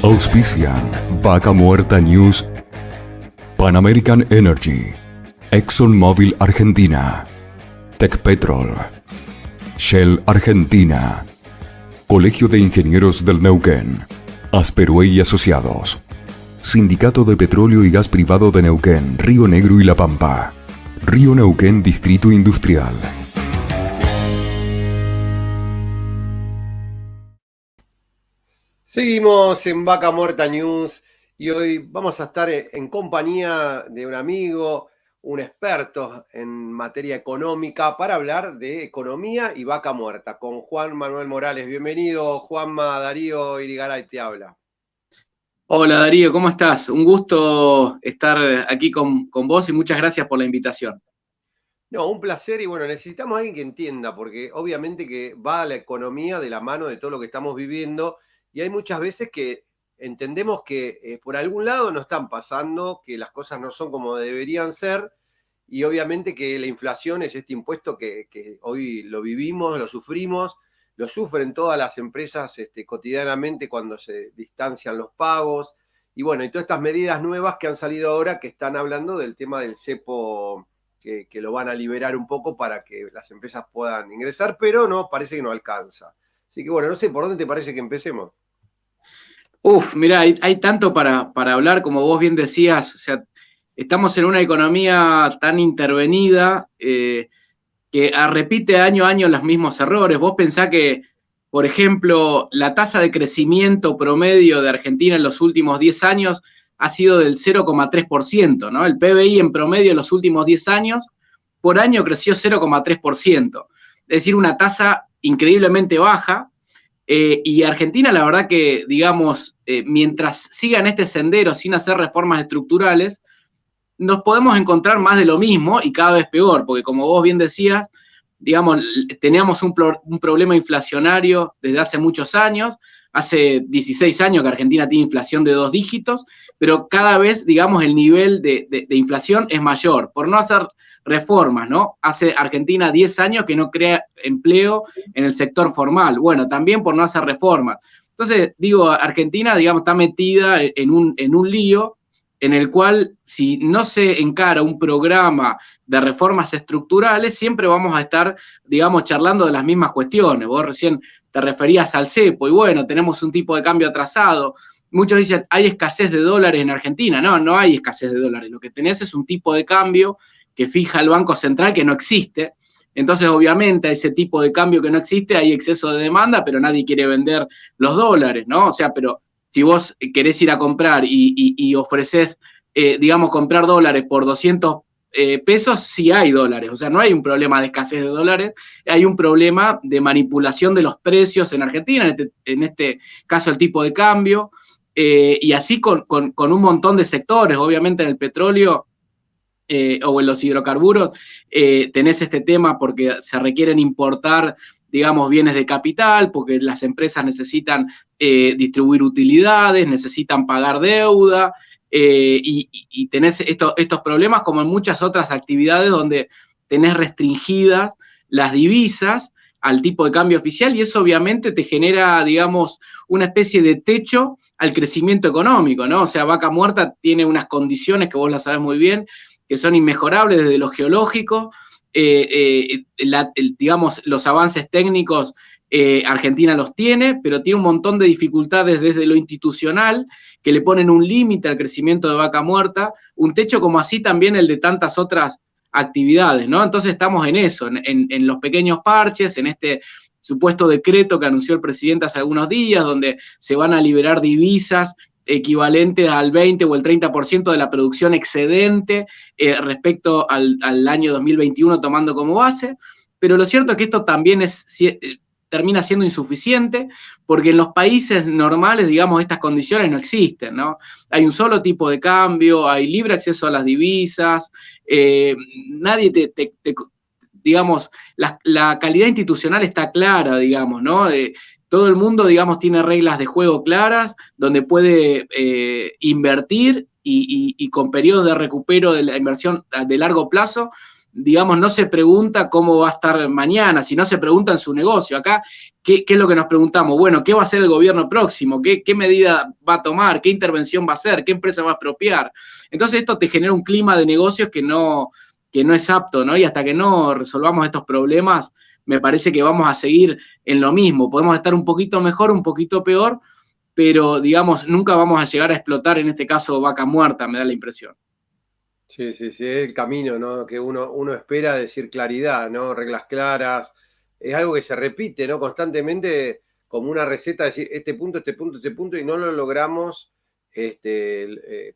Auspician Vaca Muerta News, Pan American Energy, ExxonMobil Argentina, Tecpetrol, Shell Argentina, Colegio de Ingenieros del Neuquén, Asperuey y Asociados, Sindicato de Petróleo y Gas Privado de Neuquén, Río Negro y La Pampa, Río Neuquén Distrito Industrial. Seguimos en Vaca Muerta News y hoy vamos a estar en compañía de un amigo, un experto en materia económica para hablar de economía y vaca muerta con Juan Manuel Morales. Bienvenido, Juanma. Darío Irigaray te habla. Hola Darío, ¿cómo estás? Un gusto estar aquí con vos y muchas gracias por la invitación. No, un placer y bueno, necesitamos a alguien que entienda porque obviamente que va la economía de la mano de todo lo que estamos viviendo y hay muchas veces que entendemos que por algún lado no están pasando, que las cosas no son como deberían ser y obviamente que la inflación es este impuesto que hoy lo vivimos, lo sufrimos, lo sufren todas las empresas cotidianamente cuando se distancian los pagos y bueno, y todas estas medidas nuevas que han salido ahora que están hablando del tema del cepo que lo van a liberar un poco para que las empresas puedan ingresar, pero no, parece que no alcanza. Así que bueno, no sé, ¿por dónde te parece que empecemos? Mirá, hay tanto para hablar, como vos bien decías, o sea, estamos en una economía tan intervenida que repite año a año los mismos errores. Vos pensás que, por ejemplo, la tasa de crecimiento promedio de Argentina en los últimos 10 años ha sido del 0,3%, ¿no? El PBI en promedio en los últimos 10 años, por año creció 0,3%. Es decir, una tasa increíblemente baja. Y Argentina, la verdad que, digamos, mientras siga en este sendero sin hacer reformas estructurales, nos podemos encontrar más de lo mismo y cada vez peor, porque como vos bien decías, digamos, teníamos un problema inflacionario desde hace muchos años, hace 16 años que Argentina tiene inflación de 2 dígitos, pero cada vez, digamos, el nivel de inflación es mayor, por no hacer reformas, ¿no? Hace Argentina 10 años que no crea empleo en el sector formal, bueno, también por no hacer reformas. Entonces, digo, Argentina, digamos, está metida en un lío en el cual si no se encara un programa de reformas estructurales, siempre vamos a estar, digamos, charlando de las mismas cuestiones. Vos recién te referías al cepo, y bueno, tenemos un tipo de cambio atrasado. Muchos dicen, hay escasez de dólares en Argentina. No, no hay escasez de dólares. Lo que tenés es un tipo de cambio que fija el Banco Central que no existe. Entonces, obviamente, a ese tipo de cambio que no existe hay exceso de demanda, pero nadie quiere vender los dólares, ¿no? O sea, pero si vos querés ir a comprar y ofreces, digamos, comprar dólares por 200 pesos, sí hay dólares. O sea, no hay un problema de escasez de dólares, hay un problema de manipulación de los precios en Argentina, en este caso el tipo de cambio, y así con un montón de sectores. Obviamente en el petróleo o en los hidrocarburos tenés este tema porque se requieren importar, digamos, bienes de capital, porque las empresas necesitan distribuir utilidades, necesitan pagar deuda, y tenés estos problemas como en muchas otras actividades donde tenés restringidas las divisas al tipo de cambio oficial, y eso obviamente te genera, digamos, una especie de techo al crecimiento económico, ¿no? O sea, Vaca Muerta tiene unas condiciones que vos las sabés muy bien, que son inmejorables desde lo geológico, digamos, los avances técnicos Argentina los tiene, pero tiene un montón de dificultades desde lo institucional que le ponen un límite al crecimiento de Vaca Muerta, un techo como así también el de tantas otras actividades, ¿no? Entonces estamos en eso, en los pequeños parches, en este supuesto decreto que anunció el presidente hace algunos días, donde se van a liberar divisas equivalentes al 20 o el 30% de la producción excedente respecto al año 2021 tomando como base, pero lo cierto es que esto también termina siendo insuficiente, porque en los países normales, digamos, estas condiciones no existen, ¿no? Hay un solo tipo de cambio, hay libre acceso a las divisas, nadie digamos, la calidad institucional está clara, digamos, ¿no? Todo el mundo, digamos, tiene reglas de juego claras, donde puede invertir y con periodos de recupero de la inversión de largo plazo, digamos, no se pregunta cómo va a estar mañana, sino se pregunta en su negocio. Acá, ¿qué es lo que nos preguntamos? Bueno, ¿qué va a hacer el gobierno próximo? ¿Qué medida va a tomar? ¿Qué intervención va a hacer? ¿Qué empresa va a expropiar? Entonces esto te genera un clima de negocios que no es apto, ¿no? Y hasta que no resolvamos estos problemas, me parece que vamos a seguir en lo mismo. Podemos estar un poquito mejor, un poquito peor, pero, digamos, nunca vamos a llegar a explotar, en este caso, vaca muerta, me da la impresión. Sí, es el camino, ¿no? Que uno espera, decir claridad, ¿no? Reglas claras. Es algo que se repite, ¿no? Constantemente como una receta, decir este punto, este punto, este punto, y no lo logramos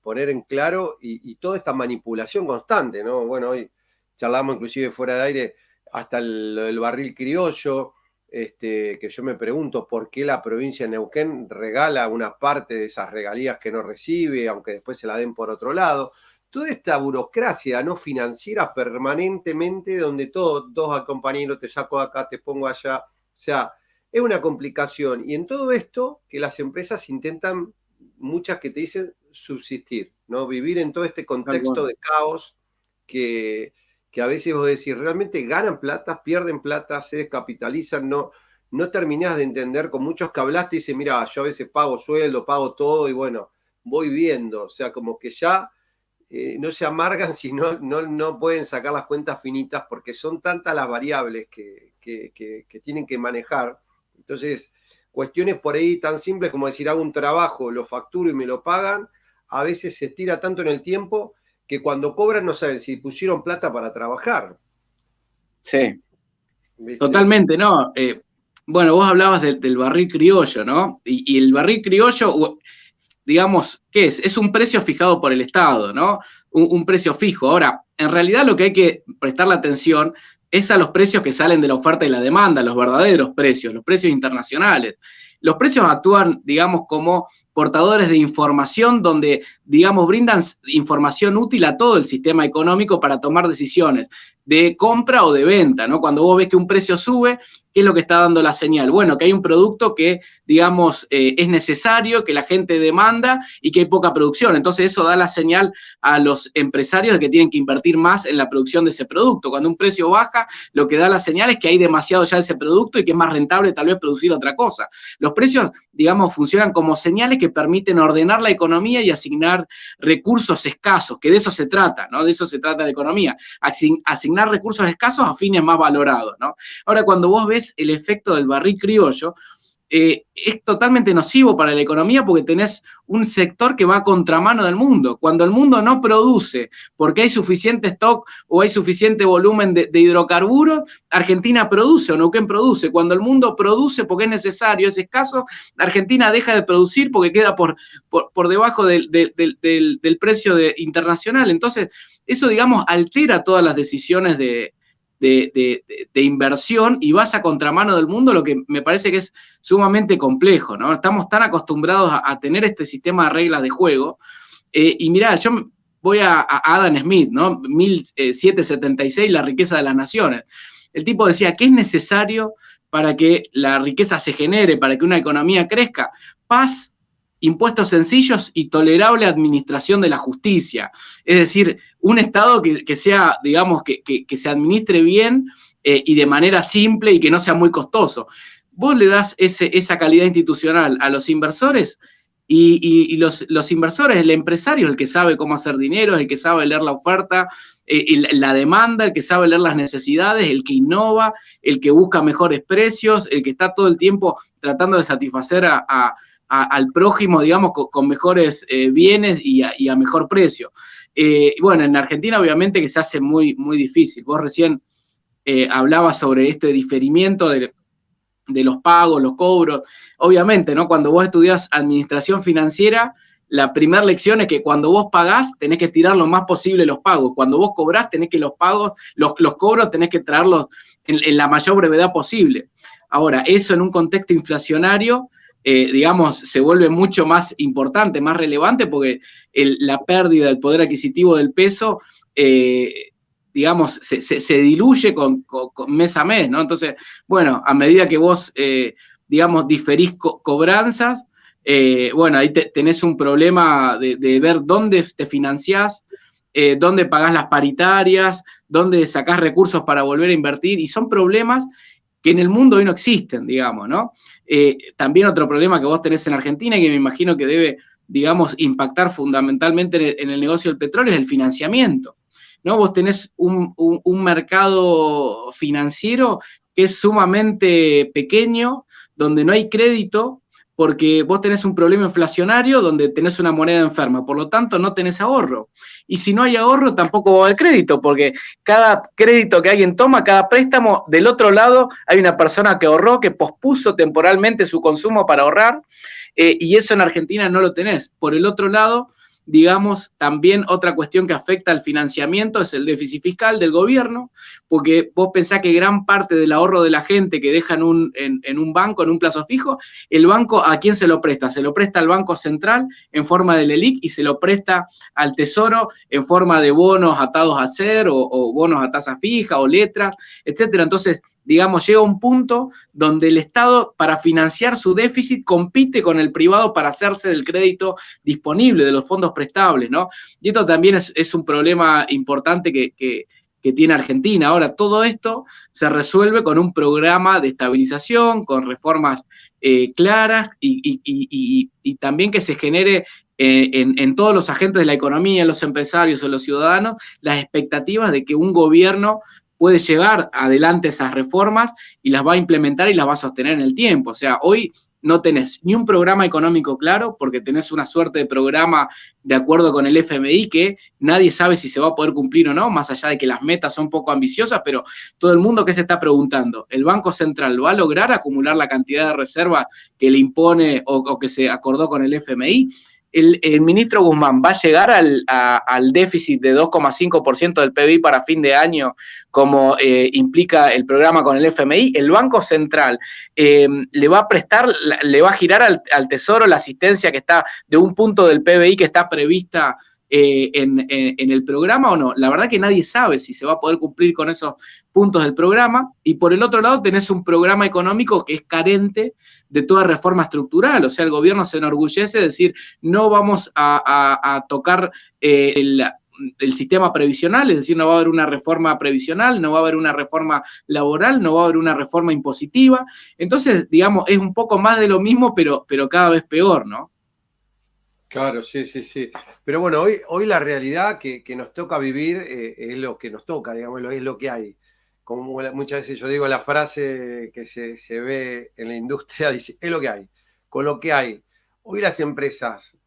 poner en claro, y toda esta manipulación constante, ¿no? Bueno, hoy charlamos inclusive fuera de aire hasta el barril criollo, que yo me pregunto por qué la provincia de Neuquén regala una parte de esas regalías que no recibe, aunque después se la den por otro lado. Toda esta burocracia no financiera permanentemente, donde dos compañeros, te saco acá, te pongo allá, o sea, es una complicación. Y en todo esto, que las empresas intentan, muchas que te dicen, subsistir, ¿no? Vivir en todo este contexto de caos que a veces vos decís, realmente ganan plata, pierden plata, se descapitalizan, no terminás de entender. Con muchos que hablaste, dicen, mira, yo a veces pago sueldo, pago todo, y bueno, voy viendo, o sea, como que ya no se amargan si no pueden sacar las cuentas finitas, porque son tantas las variables que tienen que manejar. Entonces, cuestiones por ahí tan simples como decir, hago un trabajo, lo facturo y me lo pagan, a veces se estira tanto en el tiempo que cuando cobran no saben si pusieron plata para trabajar. Sí, ¿Viste? Totalmente, ¿no? Bueno, vos hablabas del barril criollo, ¿no? Y el barril criollo, digamos, ¿qué es? Es un precio fijado por el Estado, ¿no? Un precio fijo. Ahora, en realidad lo que hay que prestarle atención es a los precios que salen de la oferta y la demanda, los verdaderos precios, los precios internacionales. Los precios actúan, digamos, como portadores de información donde, digamos, brindan información útil a todo el sistema económico para tomar decisiones de compra o de venta, ¿no? Cuando vos ves que un precio sube, ¿qué es lo que está dando la señal? Bueno, que hay un producto que, digamos, es necesario, que la gente demanda y que hay poca producción. Entonces eso da la señal a los empresarios de que tienen que invertir más en la producción de ese producto. Cuando un precio baja, lo que da la señal es que hay demasiado ya de ese producto y que es más rentable tal vez producir otra cosa. Los precios, digamos, funcionan como señales que permiten ordenar la economía y asignar recursos escasos, que de eso se trata, ¿no? De eso se trata la economía. Asignar recursos escasos a fines más valorados, ¿no? Ahora, cuando vos ves el efecto del barril criollo, es totalmente nocivo para la economía porque tenés un sector que va a contramano del mundo. Cuando el mundo no produce porque hay suficiente stock o hay suficiente volumen de hidrocarburos, Argentina produce o Neuquén produce. Cuando el mundo produce porque es necesario, es escaso, Argentina deja de producir porque queda por debajo del precio internacional. Entonces, eso, digamos, altera todas las decisiones de inversión y vas a contramano del mundo, lo que me parece que es sumamente complejo, ¿no? Estamos tan acostumbrados a tener este sistema de reglas de juego. Y mirá, yo voy a Adam Smith, ¿no? 1776, La riqueza de las naciones. El tipo decía, ¿qué es necesario para que la riqueza se genere, para que una economía crezca? Paz, impuestos sencillos y tolerable administración de la justicia. Es decir, un Estado que sea, digamos, que se administre bien y de manera simple y que no sea muy costoso. Vos le das esa calidad institucional a los inversores y los inversores, el empresario es el que sabe cómo hacer dinero, es el que sabe leer la oferta, la demanda, el que sabe leer las necesidades, el que innova, el que busca mejores precios, el que está todo el tiempo tratando de satisfacer al prójimo, digamos, con mejores bienes y a mejor precio. Bueno, en Argentina obviamente que se hace muy, muy difícil. Vos recién hablabas sobre este diferimiento de los pagos, los cobros. Obviamente, ¿no? Cuando vos estudiás administración financiera, la primera lección es que cuando vos pagás, tenés que estirar lo más posible los pagos. Cuando vos cobrás, tenés que los cobros tenés que traerlos en la mayor brevedad posible. Ahora, eso en un contexto inflacionario, digamos, se vuelve mucho más importante, más relevante, porque la pérdida del poder adquisitivo del peso, digamos, se diluye con mes a mes, ¿no? Entonces, bueno, a medida que vos, digamos, diferís cobranzas, bueno, ahí tenés un problema de ver dónde te financiás, dónde pagás las paritarias, dónde sacás recursos para volver a invertir, y son problemas que en el mundo hoy no existen, digamos, ¿no? También otro problema que vos tenés en Argentina y que me imagino que debe, digamos, impactar fundamentalmente en el negocio del petróleo es el financiamiento, ¿no? Vos tenés un mercado financiero que es sumamente pequeño, donde no hay crédito, porque vos tenés un problema inflacionario donde tenés una moneda enferma, por lo tanto no tenés ahorro. Y si no hay ahorro, tampoco va a haber crédito, porque cada crédito que alguien toma, cada préstamo, del otro lado hay una persona que ahorró, que pospuso temporalmente su consumo para ahorrar, y eso en Argentina no lo tenés. Por el otro lado, digamos, también otra cuestión que afecta al financiamiento es el déficit fiscal del gobierno, porque vos pensás que gran parte del ahorro de la gente que deja en un banco, en un plazo fijo, el banco, ¿a quién se lo presta? Se lo presta al Banco Central en forma de LELIQ y se lo presta al Tesoro en forma de bonos atados a ser o bonos a tasa fija o letras, etcétera. Entonces, digamos, llega un punto donde el Estado, para financiar su déficit, compite con el privado para hacerse del crédito disponible, de los fondos prestables, ¿no? Y esto también es un problema importante que tiene Argentina. Ahora, todo esto se resuelve con un programa de estabilización, con reformas claras y también que se genere en todos los agentes de la economía, en los empresarios, en los ciudadanos, las expectativas de que un gobierno puede llevar adelante esas reformas y las va a implementar y las va a sostener en el tiempo. O sea, hoy no tenés ni un programa económico claro, porque tenés una suerte de programa de acuerdo con el FMI que nadie sabe si se va a poder cumplir o no, más allá de que las metas son poco ambiciosas, pero todo el mundo que se está preguntando, ¿el Banco Central va a lograr acumular la cantidad de reservas que le impone o que se acordó con el FMI? El ministro Guzmán va a llegar al déficit de 2,5% del PBI para fin de año, como implica el programa con el FMI. El Banco Central le va a prestar, le va a girar al Tesoro la asistencia que está de un punto del PBI que está prevista en el programa o no. La verdad que nadie sabe si se va a poder cumplir con esos puntos del programa, y por el otro lado tenés un programa económico que es carente de toda reforma estructural. O sea, el gobierno se enorgullece de decir, no vamos a tocar el sistema previsional, es decir, no va a haber una reforma previsional, no va a haber una reforma laboral, no va a haber una reforma impositiva. Entonces, digamos, es un poco más de lo mismo, pero cada vez peor, ¿no? Claro, sí. Pero bueno, hoy la realidad que nos toca vivir es lo que nos toca, digamos, es lo que hay. Como muchas veces yo digo la frase que se ve en la industria, dice, es lo que hay, con lo que hay. Hoy las empresas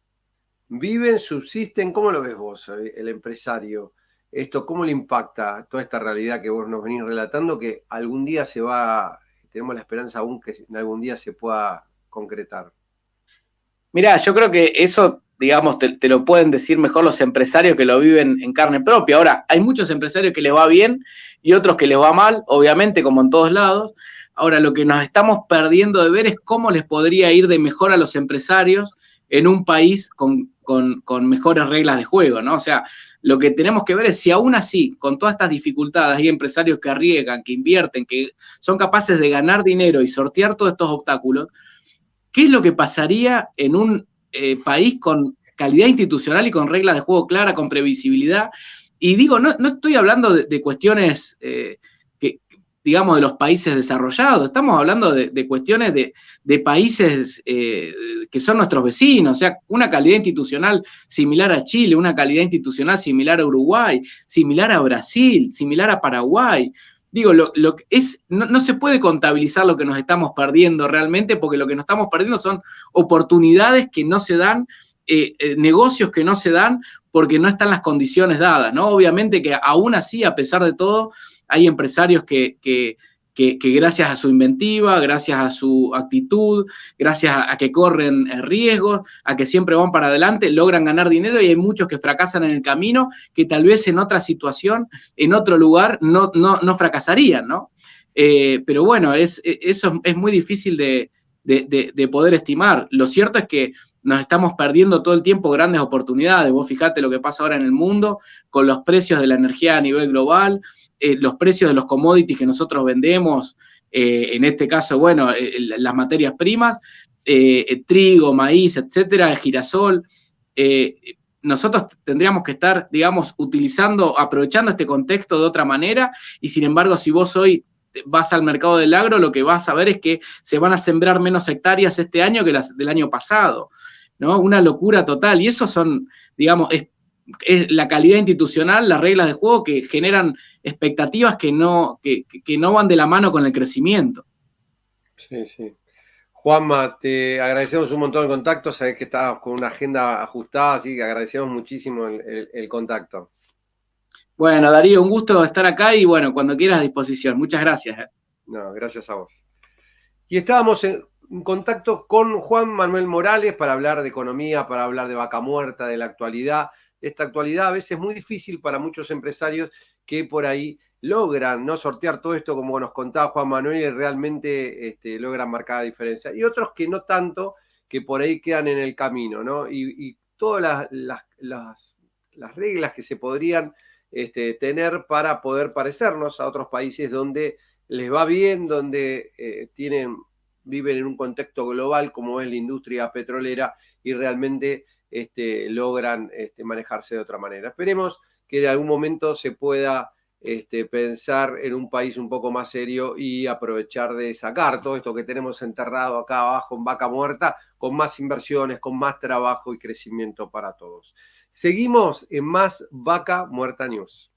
viven, subsisten. ¿Cómo lo ves vos, el empresario? Esto, ¿cómo le impacta toda esta realidad que vos nos venís relatando, que algún día tenemos la esperanza aún que en algún día se pueda concretar? Mirá, yo creo que eso, digamos, te lo pueden decir mejor los empresarios que lo viven en carne propia. Ahora, hay muchos empresarios que les va bien y otros que les va mal, obviamente, como en todos lados. Ahora, lo que nos estamos perdiendo de ver es cómo les podría ir de mejor a los empresarios en un país con mejores reglas de juego, ¿no? O sea, lo que tenemos que ver es si aún así, con todas estas dificultades, hay empresarios que arriesgan, que invierten, que son capaces de ganar dinero y sortear todos estos obstáculos. ¿Qué es lo que pasaría en un país con calidad institucional y con reglas de juego claras, con previsibilidad? Y digo, no estoy hablando de cuestiones digamos, de los países desarrollados, estamos hablando de cuestiones de países que son nuestros vecinos, o sea, una calidad institucional similar a Chile, una calidad institucional similar a Uruguay, similar a Brasil, similar a Paraguay. Digo, no se puede contabilizar lo que nos estamos perdiendo realmente, porque lo que nos estamos perdiendo son oportunidades que no se dan, negocios que no se dan porque no están las condiciones dadas, ¿no? Obviamente que aún así, a pesar de todo, hay empresarios que gracias a su inventiva, gracias a su actitud, gracias a que corren riesgos, a que siempre van para adelante, logran ganar dinero, y hay muchos que fracasan en el camino, que tal vez en otra situación, en otro lugar, no fracasarían, ¿no? Pero bueno, eso es muy difícil de poder estimar. Lo cierto es que nos estamos perdiendo todo el tiempo grandes oportunidades. Vos fijate lo que pasa ahora en el mundo con los precios de la energía a nivel global, los precios de los commodities que nosotros vendemos, en este caso, bueno, las materias primas, trigo, maíz, etcétera, girasol. nosotros tendríamos que estar, digamos, aprovechando este contexto de otra manera, y sin embargo, si vos hoy vas al mercado del agro, lo que vas a ver es que se van a sembrar menos hectáreas este año que las del año pasado, ¿no? Una locura total, y eso son, digamos, es la calidad institucional, las reglas de juego que generan expectativas que no van de la mano con el crecimiento. Sí, sí. Juanma, te agradecemos un montón el contacto, sabés que estabas con una agenda ajustada, así que agradecemos muchísimo el contacto. Bueno, Darío, un gusto estar acá y bueno, cuando quieras a disposición. Muchas gracias. No, gracias a vos. Y estábamos en contacto con Juan Manuel Morales para hablar de economía, para hablar de Vaca Muerta, de la actualidad. Esta actualidad a veces muy difícil para muchos empresarios que por ahí logran no sortear todo esto como nos contaba Juan Manuel y realmente logran marcar la diferencia. Y otros que no tanto, que por ahí quedan en el camino, ¿no? Y todas las reglas que se podrían tener para poder parecernos a otros países donde les va bien, donde viven en un contexto global como es la industria petrolera y realmente logran manejarse de otra manera. Esperemos que en algún momento se pueda pensar en un país un poco más serio y aprovechar de sacar todo esto que tenemos enterrado acá abajo en Vaca Muerta con más inversiones, con más trabajo y crecimiento para todos. Seguimos en más Vaca Muerta News.